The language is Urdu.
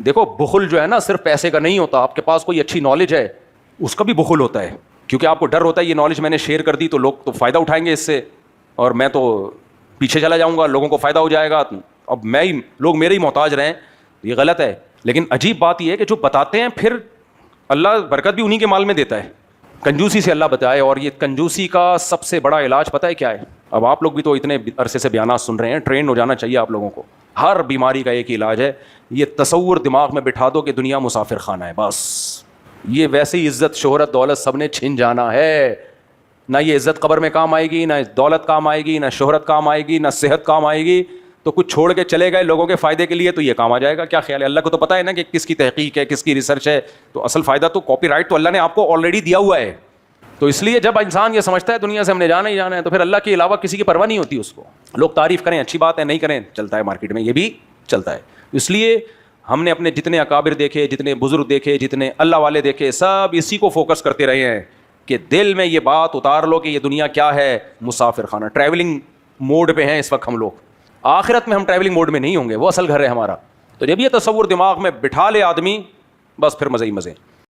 دیکھو بخل جو ہے نا صرف پیسے کا نہیں ہوتا, آپ کے پاس کوئی اچھی نالج ہے اس کا بھی بخل ہوتا ہے, کیونکہ آپ کو ڈر ہوتا ہے یہ نالج میں نے شیئر کر دی تو لوگ تو فائدہ اٹھائیں گے اس سے, اور میں تو پیچھے چلا جاؤں گا, لوگوں کو فائدہ ہو جائے گا, اب میں ہی لوگ میرے ہی محتاج رہیں, یہ غلط ہے. لیکن عجیب بات یہ ہے کہ جو بتاتے ہیں پھر اللہ برکت بھی انہی کے مال میں دیتا ہے. کنجوسی سے اللہ بتائے, اور یہ کنجوسی کا سب سے بڑا علاج پتہ ہے کیا ہے؟ اب آپ لوگ بھی تو اتنے عرصے سے بیانات سن رہے ہیں, ٹرین ہو جانا چاہیے آپ لوگوں کو. ہر بیماری کا ایک ہی علاج ہے, یہ تصور دماغ میں بٹھا دو کہ دنیا مسافر خانہ ہے بس. یہ ویسے ہی عزت شہرت دولت سب نے چھن جانا ہے, نہ یہ عزت قبر میں کام آئے گی, نہ دولت کام آئے گی, نہ شہرت کام آئے گی, نہ صحت کام آئے گی. تو کچھ چھوڑ کے چلے گئے لوگوں کے فائدے کے لیے تو یہ کام آ جائے گا. کیا خیال ہے؟ اللہ کو تو پتہ ہے نا کہ کس کی تحقیق ہے, کس کی ریسرچ ہے, تو اصل فائدہ تو کاپی رائٹ تو اللہ نے آپ کو آلریڈی دیا ہوا ہے. تو اس لیے جب انسان یہ سمجھتا ہے دنیا سے ہم نے جانا ہی جانا ہے, تو پھر اللہ کے علاوہ کسی کی پرواہ نہیں ہوتی اس کو. لوگ تعریف کریں اچھی بات ہے, نہیں کریں چلتا ہے, مارکیٹ میں یہ بھی چلتا ہے. اس لیے ہم نے اپنے جتنے اکابر دیکھے, جتنے بزرگ دیکھے, جتنے اللہ والے دیکھے, سب اسی کو فوکس کرتے رہے ہیں کہ دل میں یہ بات اتار لو کہ یہ دنیا کیا ہے, مسافر خانہ. ٹریولنگ موڈ پہ ہیں اس وقت ہم لوگ, آخرت میں ہم ٹریولنگ موڈ میں نہیں ہوں گے, وہ اصل گھر ہے ہمارا. تو جب یہ تصور دماغ میں بٹھا لے آدمی, بس پھر مزے ہی مزے.